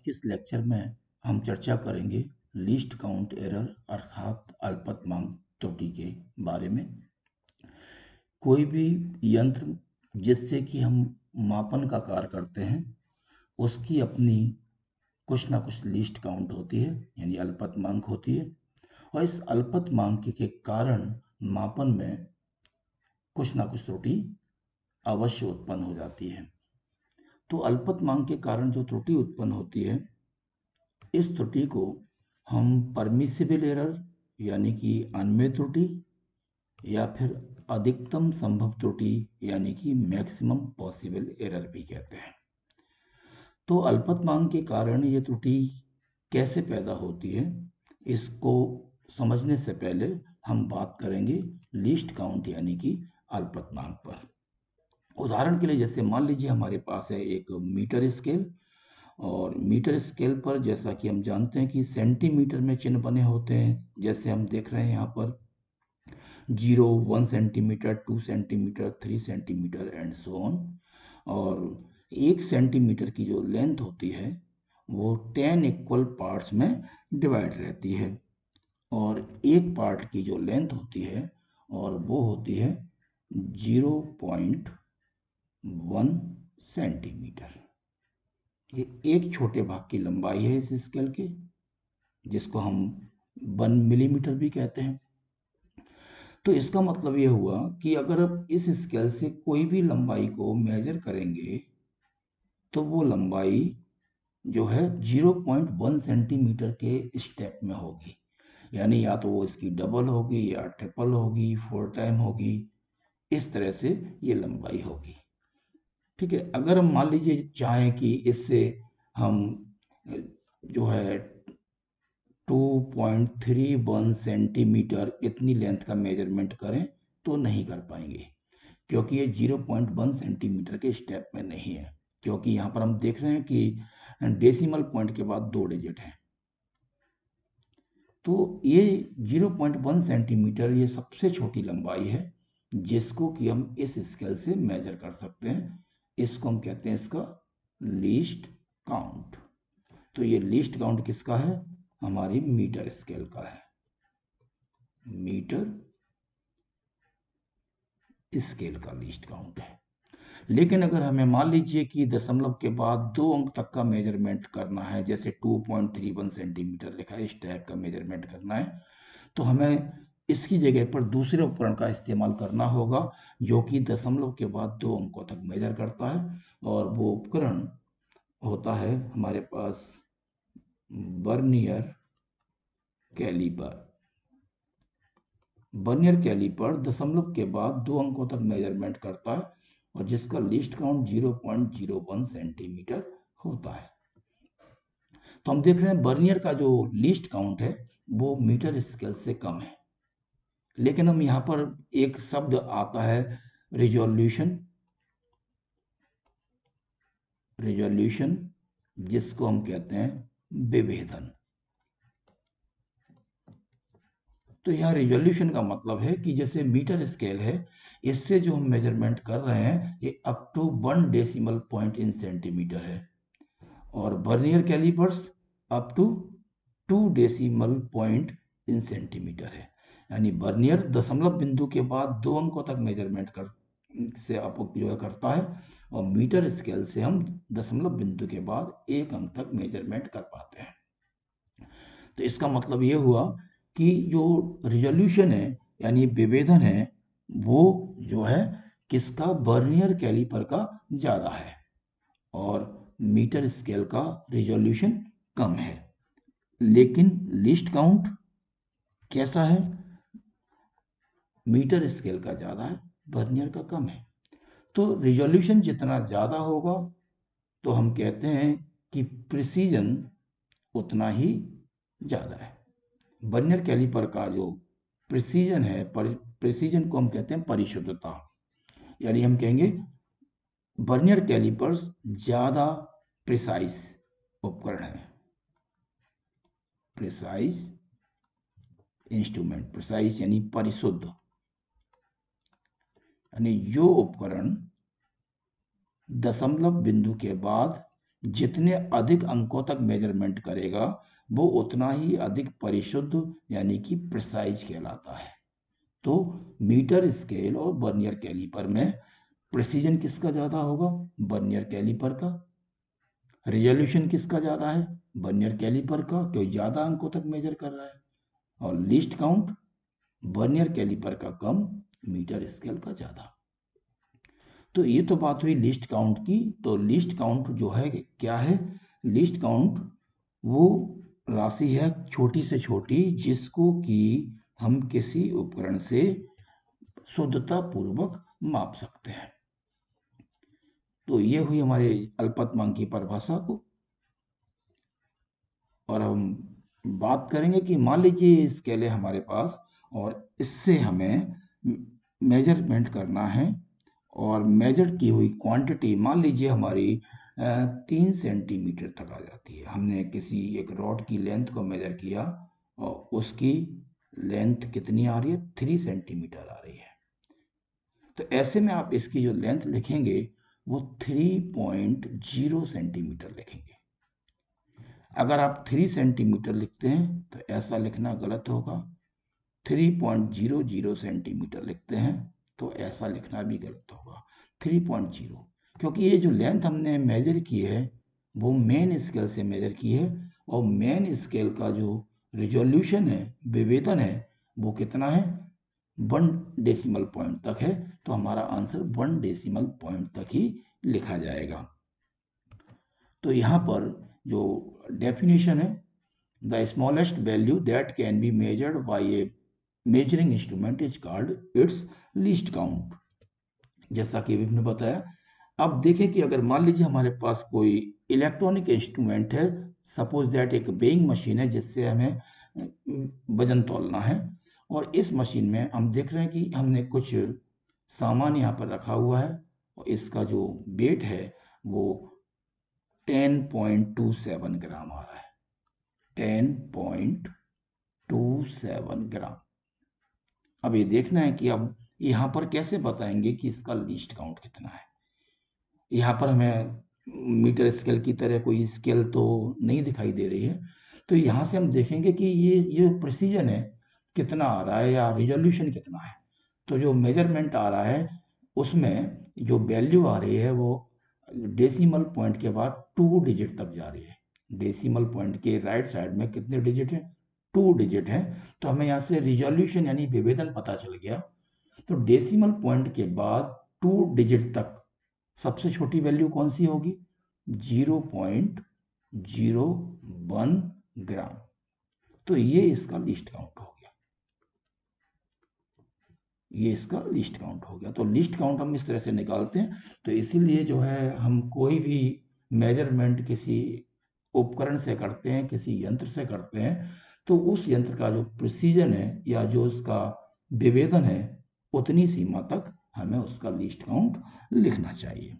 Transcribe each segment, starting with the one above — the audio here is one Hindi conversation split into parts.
के इस लेक्चर में हम चर्चा करेंगे लीस्ट काउंट एरर अर्थात अल्पतमांक त्रुटि के बारे में। कोई भी यंत्र जिससे कि हम मापन का कार्य करते हैं उसकी अपनी कुछ ना कुछ लीस्ट काउंट होती है, यानी अल्पतमांक होती है, और इस अल्पतमांक के कारण मापन में कुछ ना कुछ त्रुटि अवश्य उत्पन्न हो जाती है। तो अल्पतमांक के कारण जो त्रुटि उत्पन्न होती है, इस त्रुटि को हम परमिसिबल एरर यानी कि अनुमेय त्रुटि या फिर अधिकतम संभव त्रुटि यानी कि मैक्सिमम पॉसिबल एरर भी कहते हैं। तो अल्पतमांक के कारण ये त्रुटि कैसे पैदा होती है, इसको समझने से पहले हम बात करेंगे लीस्ट काउंट यानी कि अल्पतमांक पर। उदाहरण के लिए जैसे मान लीजिए हमारे पास है एक मीटर स्केल, और मीटर स्केल पर जैसा कि हम जानते हैं कि सेंटीमीटर में चिन्ह बने होते हैं, जैसे हम देख रहे हैं यहाँ पर 0, 1 centimetre, 2 centimetre, 3 centimetre and so on. और 1 सेंटीमीटर की जो लेंथ होती है वो 10 इक्वल पार्ट्स में डिवाइड रहती है, और एक पार्ट की जो लेंथ होती है और वो होती है 0.1 सेंटीमीटर। ये एक छोटे भाग की लंबाई है इस स्केल की, जिसको हम 1 मिलीमीटर भी कहते हैं। तो इसका मतलब ये हुआ कि अगर आप इस स्केल से कोई भी लंबाई को मेजर करेंगे तो वो लंबाई जो है 0.1 सेंटीमीटर के स्टेप में होगी, यानी या तो वो इसकी डबल होगी या ट्रिपल होगी, 4 टाइम होगी, इस तरह से ये लंबाई होगी। ठीक है, अगर हम मान लीजिए चाहें कि इससे हम जो है 2.31 सेंटीमीटर इतनी लेंथ का मेजरमेंट करें तो नहीं कर पाएंगे, क्योंकि ये 0.1 सेंटीमीटर के स्टेप में नहीं है, क्योंकि यहाँ पर हम देख रहे हैं कि डेसिमल पॉइंट के बाद 2 डिजिट हैं। तो ये 0.1 सेंटीमीटर ये सबसे छोटी लंबाई है जिसको कि हम इस स्केल से मेजर कर सकते हैं। इसको हम कहते हैं इसका लीस्ट काउंट। तो ये लीस्ट काउंट किसका है? हमारी मीटर स्केल का है, मीटर स्केल का लीस्ट काउंट है। लेकिन अगर हमें मान लीजिए कि दशमलव के बाद 2 अंक तक का मेजरमेंट करना है, जैसे 2.31 सेंटीमीटर लिखा है, इस टाइप का मेजरमेंट करना है, तो हमें इसकी जगह पर दूसरे उपकरण का इस्तेमाल करना होगा जो कि दशमलव के बाद 2 अंकों तक मेजर करता है, और वो उपकरण होता है हमारे पास वर्नियर कैलिपर। वर्नियर कैलिपर दशमलव के बाद 2 अंकों तक मेजरमेंट करता है और जिसका लीस्ट काउंट 0.01 सेंटीमीटर होता है। तो हम देख रहे हैं वर्नियर का जो लीस्ट काउंट है वो मीटर स्केल से कम है। लेकिन हम यहाँ पर एक शब्द आता है रिजोल्यूशन, रिजोल्यूशन जिसको हम कहते हैं विभेदन। तो यहाँ रिजोल्यूशन का मतलब है कि जैसे मीटर स्केल है, इससे जो हम मेजरमेंट कर रहे हैं ये up to 1 decimal point in centimetre है, और vernier callipers up to 2 decimal point in centimetre है। यानी वर्नियर दशमलव बिंदु के बाद 2 अंकों तक मेजरमेंट से जो करता है, और मीटर स्केल से हम दशमलव बिंदु के बाद 1 अंक तक मेजरमेंट कर पाते हैं। तो इसका मतलब ये हुआ कि जो रिजोल्यूशन है यानी विभेदन है वो जो है किसका? वर्नियर कैलिपर का ज्यादा है, और मीटर स्केल का रिजोल्यूशन कम है। लेकिन लीस्ट काउंट कैसा है? मीटर स्केल का ज्यादा है, वर्नियर का कम है। तो रिजोल्यूशन जितना ज्यादा होगा तो हम कहते हैं कि प्रिसीजन उतना ही ज्यादा है। वर्नियर कैलिपर का जो प्रिसीजन है, प्रिसीजन को हम कहते हैं परिशुद्धता, यानी हम कहेंगे वर्नियर कैलिपर्स ज्यादा प्रिसाइज उपकरण है, प्रिसाइज इंस्ट्रूमेंट। प्रिसाइज यानी परिशुद्ध, यानी जो उपकरण दशमलव बिंदु के बाद जितने अधिक अंकों तक मेजरमेंट करेगा वो उतना ही अधिक परिशुद्ध यानी कि प्रिसाइज कहलाता है। तो मीटर स्केल और वर्नियर कैलिपर में प्रिसीजन किसका ज्यादा होगा? वर्नियर कैलिपर का। रिजोल्यूशन किसका ज्यादा है? वर्नियर कैलिपर का, क्योंकि ज्यादा अंकों तक मेजर कर रहा है। और लीस्ट काउंट वर्नियर कैलिपर का कम, मीटर स्केल का ज्यादा। तो ये तो बात हुई लिस्ट काउंट की। तो लिस्ट काउंट जो है क्या है? लिस्ट काउंट वो राशि है छोटी से छोटी जिसको कि हम किसी उपकरण से शुद्धता पूर्वक माप सकते हैं। तो ये हुई हमारे अल्पतमांक की परिभाषा को। और हम बात करेंगे कि मान लीजिए स्केल है हमारे पास और इससे हमें मेजरमेंट करना है और मेजर की हुई क्वांटिटी मान लीजिए हमारी 3 सेंटीमीटर तक आ जाती है। हमने किसी एक रॉड की लेंथ को मेजर किया और उसकी लेंथ कितनी आ रही है? 3 सेंटीमीटर आ रही है। तो ऐसे में आप इसकी जो लेंथ लिखेंगे वो 3.0 सेंटीमीटर लिखेंगे। अगर आप 3 सेंटीमीटर लिखते हैं तो ऐसा लिखना गलत होगा। 3.00 सेंटीमीटर लिखते हैं तो ऐसा लिखना भी गलत होगा। 3.0, क्योंकि ये जो लेंथ हमने मेजर की है वो मेन स्केल से मेजर की है और मेन स्केल का जो रिजोल्यूशन है, विभेदन है, वो कितना है? 1 डेसिमल पॉइंट तक है। तो हमारा आंसर 1 डेसिमल पॉइंट तक ही लिखा जाएगा। तो यहाँ पर जो डेफिनेशन है, the smallest value that can be measured by A measuring instrument is called its least count, जैसा कि हमने बताया। अब देखें कि अगर मान लीजिए हमारे पास कोई इलेक्ट्रॉनिक इंस्ट्रूमेंट है, सपोज दैट एक वेइंग मशीन है जिससे हमें वजन तोलना है, और इस मशीन में हम देख रहे हैं कि हमने कुछ सामान यहाँ पर रखा हुआ है और इसका जो वेट है वो 10.27 ग्राम आ रहा है। 10.27 ग्राम। अब ये देखना है कि अब यहाँ पर कैसे बताएंगे कि इसका लीस्ट काउंट कितना है। यहाँ पर हमें मीटर स्केल की तरह कोई स्केल तो नहीं दिखाई दे रही है। तो यहाँ से हम देखेंगे कि ये प्रिसीजन है कितना आ रहा है या रिजोल्यूशन कितना है। तो जो मेजरमेंट आ रहा है उसमें जो वैल्यू आ रही है वो डेसिमल पॉइंट के बाद 2 डिजिट तक जा रही है। डेसिमल पॉइंट के राइट साइड में कितने डिजिट है? 2 डिजिट है। तो हमें यहाँ से रिजोल्यूशन यानी विभेदन पता चल गया। तो डेसिमल पॉइंट के बाद 2 डिजिट तक सबसे छोटी वैल्यू कौन सी होगी? 0.01 ग्राम। तो ये इसका लिस्ट काउंट हो गया। ये इसका लिस्ट काउंट हो गया। तो लिस्ट काउंट हम इस तरह से निकालते हैं। तो इसीलिए जो है हम कोई भी मेजरमेंट किसी उपकरण से करते हैं, किसी यंत्र से करते हैं, तो उस यंत्र का जो प्रिसीजन है या जो उसका विभेदन है उतनी सीमा तक हमें उसका लिस्ट काउंट लिखना चाहिए।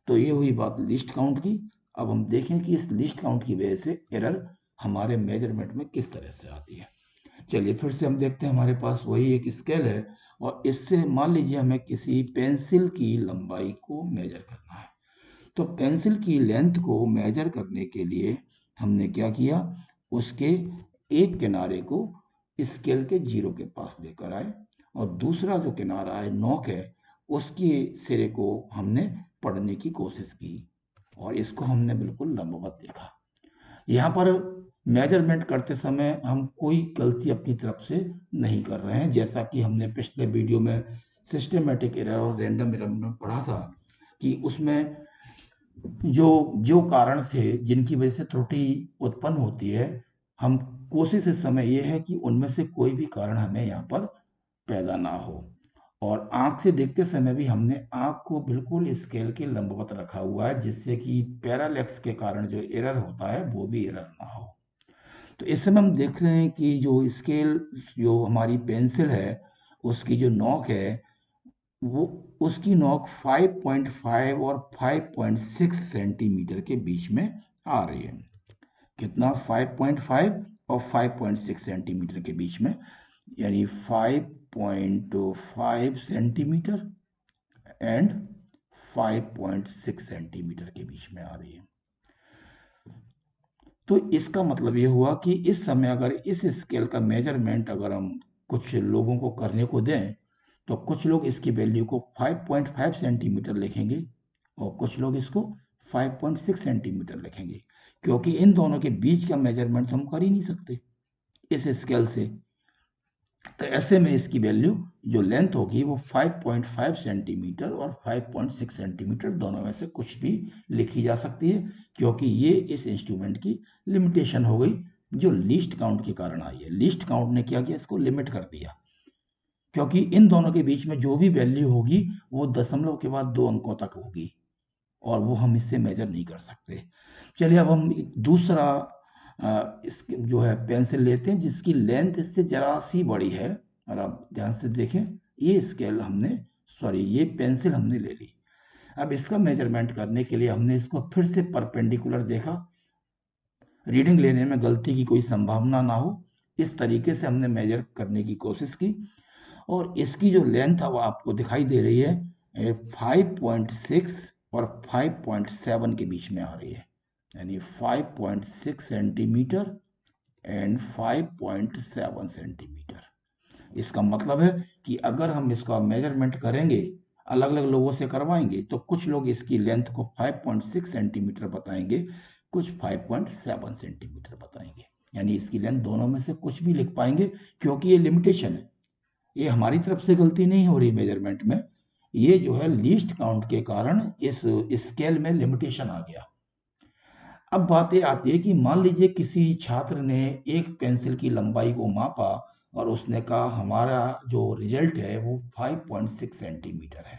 तो ये हुई बात लिस्ट काउंट की। अब हम देखें कि इस लिस्ट काउंट की वजह से एरर हमारे मेजरमेंट में किस तरह से आती है। चलिए फिर से हम देखते हैं, हमारे पास वही एक स्केल है और इससे मान लीजिए हमें किसी पेंसिल की लंबाई को मेजर करना है। तो पेंसिल की लेंथ को मेजर करने के लिए हमने क्या किया? उसके एक किनारे को स्केल के 0 के पास लेकर आए और दूसरा जो किनारा है, नोक है, उसके सिरे को हमने पढ़ने की कोशिश की और इसको हमने बिल्कुल लंबवत देखा। यहाँ पर मेजरमेंट करते समय हम कोई गलती अपनी तरफ से नहीं कर रहे हैं, जैसा कि हमने पिछले वीडियो में सिस्टमेटिक एरर और रैंडम एरर में पढ़ा था कि उसमें जो जो कारण थे जिनकी वजह से त्रुटि उत्पन्न होती है, हम कोशिश इस समय ये है कि उनमें से कोई भी कारण हमें यहाँ पर पैदा ना हो। और आंख से देखते समय भी हमने आंख को बिल्कुल स्केल के लंबवत रखा हुआ है जिससे कि पैरालेक्स के कारण जो एरर होता है वो भी एरर ना हो। तो इस समय हम देख रहे हैं कि जो स्केल, जो हमारी पेंसिल है, उसकी जो नोक है वो उसकी नोक 5.5 और 5.6 सेंटीमीटर के बीच में आ रही है। कितना? 5.5 और 5.6 सेंटीमीटर के बीच में, यानी 5.5 सेंटीमीटर एंड 5.6 सेंटीमीटर के बीच में आ रही है। तो इसका मतलब ये हुआ कि इस समय अगर इस स्केल का मेजरमेंट अगर हम कुछ लोगों को करने को दें तो कुछ लोग इसकी वैल्यू को 5.5 सेंटीमीटर लिखेंगे और कुछ लोग इसको 5.6 सेंटीमीटर लिखेंगे, क्योंकि इन दोनों के बीच का मेजरमेंट हम कर ही नहीं सकते इस स्केल से। तो ऐसे में इसकी वैल्यू जो लेंथ होगी वो 5.5 सेंटीमीटर और 5.6 सेंटीमीटर दोनों में से कुछ भी लिखी जा सकती है, क्योंकि ये इस इंस्ट्रूमेंट की लिमिटेशन हो गई जो लीस्ट काउंट के कारण आई है। लीस्ट काउंट ने क्या किया, इसको लिमिट कर दिया, क्योंकि इन दोनों के बीच में जो भी वैल्यू होगी वो दशमलव के बाद 2 अंकों तक होगी और वो हम इससे मेजर नहीं कर सकते। चलिए अब हम दूसरा इस जो है पेंसिल लेते हैं जिसकी लेंथ इससे जरा सी बड़ी है, और आप ध्यान से देखें ये स्केल हमने ये पेंसिल हमने ले ली। अब इसका मेजरमेंट करने के लिए हमने इसको फिर से परपेंडिकुलर देखा, रीडिंग लेने में गलती की कोई संभावना ना हो, इस तरीके से हमने मेजर करने की कोशिश की और इसकी जो लेंथ अब आपको दिखाई दे रही है 5.6 और 5.7 के बीच में आ रही है, यानी 5.6 सेंटीमीटर एंड 5.7 सेंटीमीटर। इसका मतलब है कि अगर हम इसका मेजरमेंट करेंगे, अलग अलग लोगों से करवाएंगे, तो कुछ लोग इसकी लेंथ को 5.6 सेंटीमीटर बताएंगे, कुछ 5.7 सेंटीमीटर बताएंगे, यानी इसकी लेंथ दोनों में से कुछ भी लिख पाएंगे, क्योंकि ये लिमिटेशन है, ये हमारी तरफ से गलती नहीं हो रही मेजरमेंट में, ये जो है लीस्ट काउंट के कारण इस स्केल में लिमिटेशन आ गया। अब बात ये आती है कि मान लीजिए किसी छात्र ने एक पेंसिल की लंबाई को मापा और उसने कहा हमारा जो रिजल्ट है वो 5.6 सेंटीमीटर है।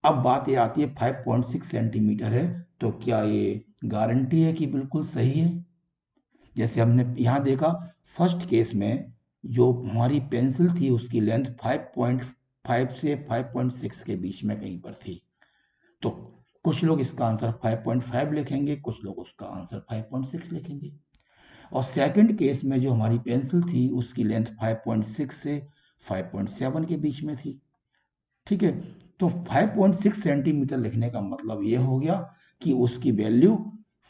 अब बात ये आती है 5.6 सेंटीमीटर है तो क्या ये गारंटी है कि बिल्कुल सही है? जैसे हमने यहाँ देखा फर्स्ट केस में जो हमारी पेंसिल थी उसकी लेंथ 5.5 से 5.6 के बीच में कहीं पर थी, तो कुछ लोग इसका आंसर 5.5 लिखेंगे, कुछ लोग उसका आंसर 5.6 लिखेंगे। और सेकंड केस में जो हमारी पेंसिल थी उसकी लेंथ 5.6 से 5.7 के बीच में थी, ठीक है। तो 5.6 सेंटीमीटर लिखने का मतलब ये हो गया कि उसकी वैल्यू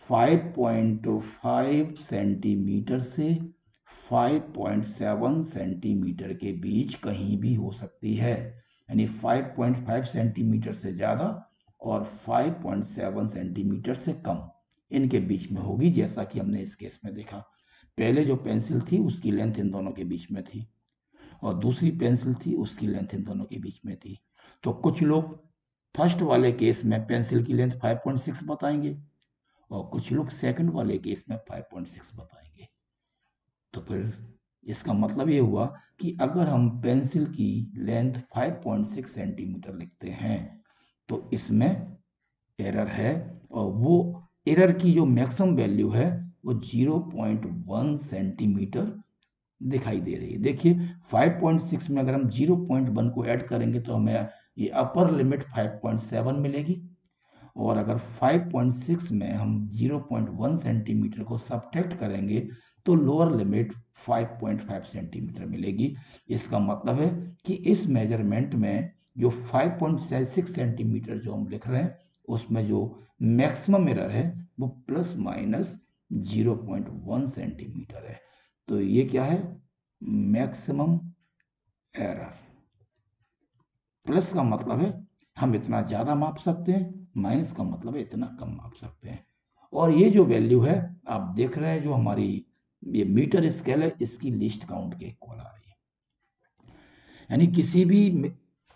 5.5 सेंटीमीटर से 5.7 सेंटीमीटर के बीच कहीं भी हो सकती है, यानी 5.5 सेंटीमीटर से ज़्यादा और 5.7 सेंटीमीटर से कम इनके बीच में होगी, जैसा कि हमने इस केस में देखा। पहले जो पेंसिल थी उसकी लेंथ इन दोनों के बीच में थी और दूसरी पेंसिल थी उसकी लेंथ इन दोनों के बीच में थी। तो कुछ लोग फर्स्ट वाले केस में पेंसिल की लेंथ 5.6 बताएंगे और कुछ लोग सेकंड वाले केस में 5.6 बताएंगे। तो फिर इसका मतलब ये हुआ कि अगर हम पेंसिल की लेंथ 5.6 सेंटीमीटर लिखते हैं तो इसमें एरर है, और वो एरर की जो मैक्सिमम वैल्यू है वो 0.1 सेंटीमीटर दिखाई दे रही है। देखिए 5.6 में अगर हम 0.1 को ऐड करेंगे तो हमें ये अपर लिमिट 5.7 मिलेगी, और अगर 5.6 में हम 0.1 सेंटीमीटर को सब्ट्रैक्ट करेंगे तो लोअर लिमिट 5.5 सेंटीमीटर मिलेगी। इसका मतलब है कि इस मेजरमेंट में जो 5.6 सेंटीमीटर जो हम लिख रहे हैं उसमें जो मैक्सिमम एरर है वो प्लस माइनस 0.1 सेंटीमीटर है। तो ये क्या है, मैक्सिमम एरर। प्लस का मतलब है हम इतना ज्यादा माप सकते हैं, माइनस का मतलब है इतना कम माप सकते हैं। और ये जो वैल्यू है आप देख रहे हैं जो हमारी ये मीटर स्केल है इसकी लिस्ट काउंट के इक्वल आ रही है, यानी किसी भी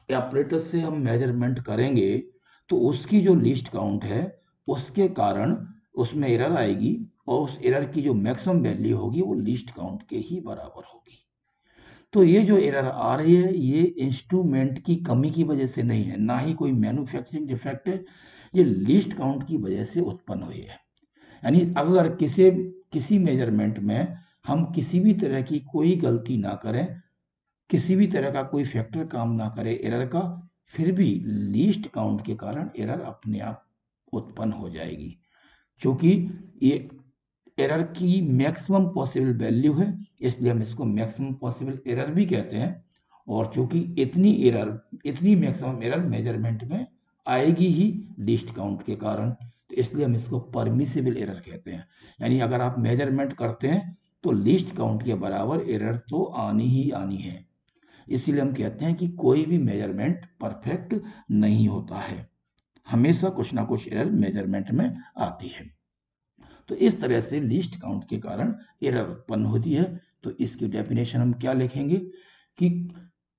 ऑपरेटर से हम मेजरमेंट करेंगे तो उसकी जो लिस्ट काउंट है उसके कारण उसमें एरर आएगी और उस एरर की जो मैक्सिमम वैल्यू होगी वो लिस्ट काउंट के ही बराबर होगी। तो ये जो एरर आ रही है ये इंस्ट्रूमेंट की कमी की वजह से नहीं है, ना ही कोई मैन्युफैक्चरिंग डिफेक्ट है, ये लिस्ट काउंट की वजह से उत्पन्न हुई है। यानी अगर किसी मेजरमेंट में हम किसी भी तरह की कोई गलती ना करें, किसी भी तरह का कोई फैक्टर काम ना करे एरर का, फिर भी लीस्ट काउंट के कारण एरर अपने आप उत्पन्न हो जाएगी, क्योंकि ये एरर की मैक्सिमम पॉसिबल वैल्यू है इसलिए हम इसको मैक्सिमम पॉसिबल एरर भी कहते हैं। और चूंकि इतनी मैक्सिमम एरर मेजरमेंट में आएगी ही लीस्ट काउंट के कारण, तो इसलिए हम इसको परमिसिबल एरर कहते हैं। यानी अगर आप मेजरमेंट करते हैं तो लीस्ट काउंट के बराबर एरर तो आनी ही आनी है। इसीलिए हम कहते हैं कि कोई भी मेजरमेंट परफेक्ट नहीं होता है, हमेशा कुछ ना कुछ एरर मेजरमेंट में आती है। तो इस तरह से लीस्ट काउंट के कारण एरर उत्पन्न होती है। तो इसकी डेफिनेशन हम क्या लिखेंगे कि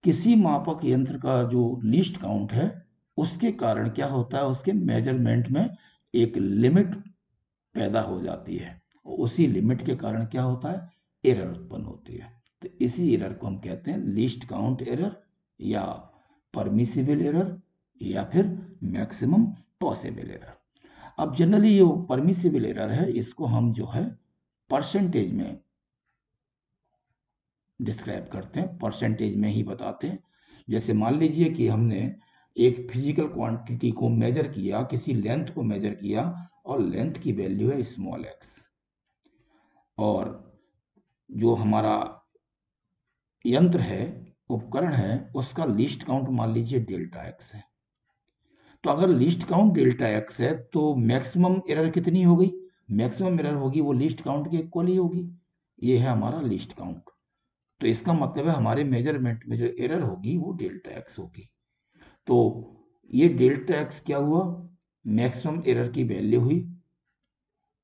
किसी मापक यंत्र का जो लीस्ट काउंट है उसके कारण क्या होता है, उसके मेजरमेंट में एक लिमिट पैदा हो जाती है और उसी लिमिट के कारण क्या होता है, एरर उत्पन्न होती है। तो इसी एरर को हम कहते हैं लीस्ट काउंट एरर या परमिसिबल एरर या फिर मैक्सिमम पॉसिबल एरर। अब जनरली ये परमिसिबल एरर है, इसको हम जो है परसेंटेज में डिस्क्राइब करते हैं, परसेंटेज में ही बताते हैं। जैसे मान लीजिए कि हमने एक फिजिकल क्वांटिटी को मेजर किया, किसी लेंथ को मेजर किया और लेंथ की वैल्यू है स्मॉल एक्स, और जो हमारा यंत्र है, उपकरण है, उसका लीस्ट काउंट मान लीजिए डेल्टा एक्स है। तो अगर लीस्ट काउंट डेल्टा एक्स है तो मैक्सिमम एरर कितनी हो गई, मैक्सिमम एरर होगी वो लीस्ट काउंट के इक्वल ही होगी। ये है हमारा लीस्ट काउंट। तो इसका मतलब है हमारे मेजरमेंट में जो एरर होगी वो डेल्टा एक्स होगी। तो ये डेल्टा एक्स क्या हुआ, मैक्सिमम एरर की वैल्यू हुई।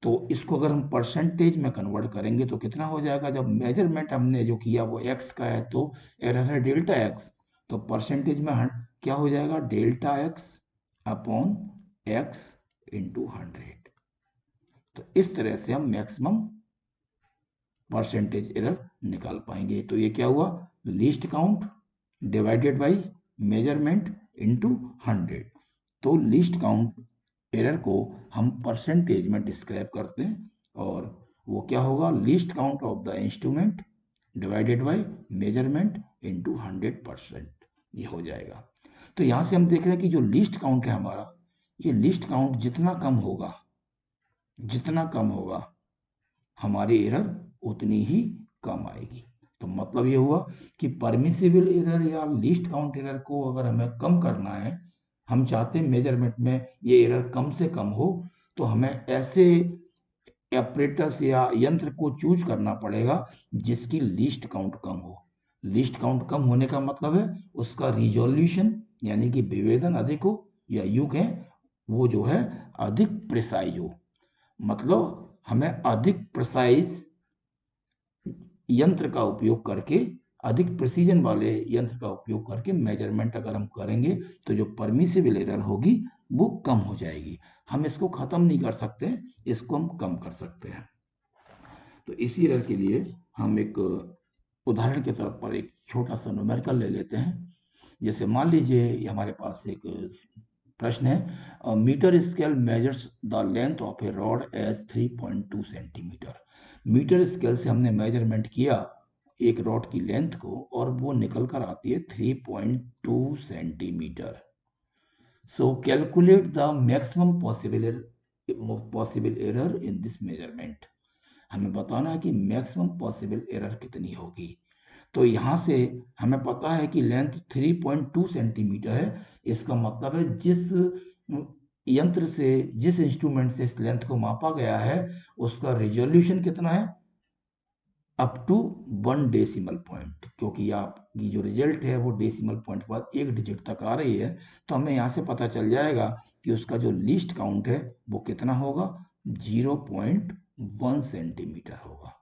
तो इसको अगर हम परसेंटेज में कन्वर्ट करेंगे तो कितना हो जाएगा, जब मेजरमेंट हमने जो किया वो एक्स का है तो एरर है डेल्टा एक्स, तो परसेंटेज में क्या हो जाएगा, delta x upon x into 100। तो इस तरह से हम मैक्सिमम परसेंटेज एरर निकाल पाएंगे। तो ये क्या हुआ, least count divided by measurement into 100। तो लीस्ट काउंट एरर को हम परसेंटेज में डिस्क्राइब करते हैं और वो क्या होगा, least count of the instrument divided by measurement into 100%, ये हो जाएगा। तो यहां से हम देख रहे हैं कि जो लीस्ट काउंट है हमारा, ये लीस्ट काउंट जितना कम होगा, जितना कम होगा हमारी एरर उतनी ही कम आएगी। तो मतलब ये हुआ कि परमिसिबल एरर या लीस्ट काउंट एरर को अगर हमें कम करना है, हम चाहते हैं मेजरमेंट में ये एरर कम से कम हो, तो हमें ऐसे ऑपरेटर्स या यंत्र को चूज करना पड़ेगा जिसकी लीस्ट काउंट कम हो। लीस्ट काउंट कम होने का मतलब है उसका रिजोल्यूशन यानी कि विभेदन अधिक हो, या यूं कहें वो जो है अधिक प्रिसाइज हो। मतलब हमें अधिक प्रिसाइज यंत्र का उपयोग करके, अधिक प्रिसीजन वाले यंत्र का उपयोग करके मेजरमेंट अगर हम करेंगे तो जो परमिसिबल एरर होगी वो कम हो जाएगी। हम इसको खत्म नहीं कर सकते, इसको हम कम कर सकते हैं। तो इसी एरर के लिए हम एक उदाहरण के तौर पर एक छोटा सा न्यूमेरिकल ले लेते हैं। जैसे मान लीजिए हमारे पास एक प्रश्न है, metre scale measures the length of a rod as 3.2 centimetre. Metre scale से हमने मेजरमेंट किया एक रॉड की लेंथ को और वो निकल कर आती है 3.2 centimetre. So calculate the maximum possible error in this measurement. हमें बताना है कि मैक्सिमम पॉसिबल एरर कितनी होगी। तो यहाँ से हमें पता है कि लेंथ 3.2 सेंटीमीटर है। इसका मतलब है जिस यंत्र से, जिस इंस्ट्रूमेंट से इस लेंथ को मापा गया है उसका रिजोल्यूशन कितना है, अप टू 1 डेसिमल पॉइंट, क्योंकि आपकी जो रिजल्ट है वो डेसिमल पॉइंट के बाद एक डिजिट तक आ रही है। तो हमें यहाँ से पता चल जाएगा कि उसका जो लीस्ट काउंट है वो कितना होगा, 0.1 सेंटीमीटर होगा,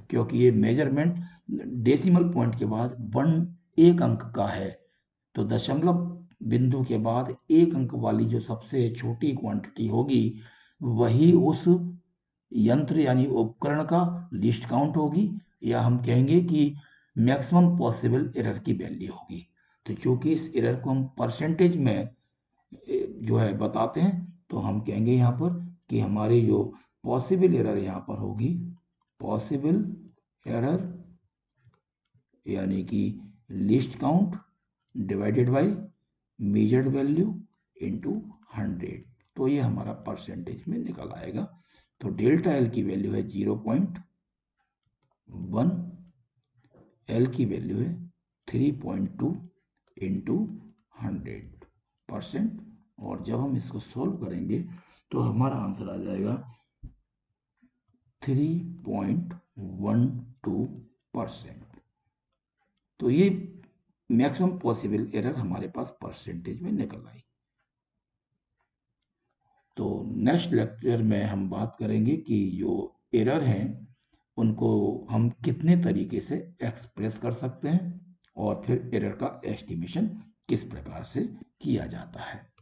क्योंकि ये मेजरमेंट डेसिमल पॉइंट के बाद 1 एक अंक का है। तो दशमलव बिंदु के बाद एक अंक वाली जो सबसे छोटी क्वांटिटी होगी वही उस यंत्र यानी उपकरण का लीस्ट काउंट होगी, या हम कहेंगे कि मैक्सिमम पॉसिबल एरर की वैल्यू होगी। तो चूंकि इस एरर को हम परसेंटेज में जो है बताते हैं, तो हम कहेंगे यहाँ पर कि हमारी जो पॉसिबल एरर यहाँ पर होगी, पॉसिबल एरर यानी कि least count divided by measured value into 100। तो ये हमारा परसेंटेज में निकल आएगा। तो डेल्टा एल की वैल्यू है 0.1, एल की वैल्यू है 3.2 इंटू 100%। और जब हम इसको सोल्व करेंगे तो हमारा आंसर आ जाएगा 3.12%। तो ये मैक्सिमम पॉसिबल एरर हमारे पास परसेंटेज में निकल आई। तो नेक्स्ट लेक्चर में हम बात करेंगे कि जो एरर हैं उनको हम कितने तरीके से एक्सप्रेस कर सकते हैं और फिर एरर का एस्टिमेशन किस प्रकार से किया जाता है।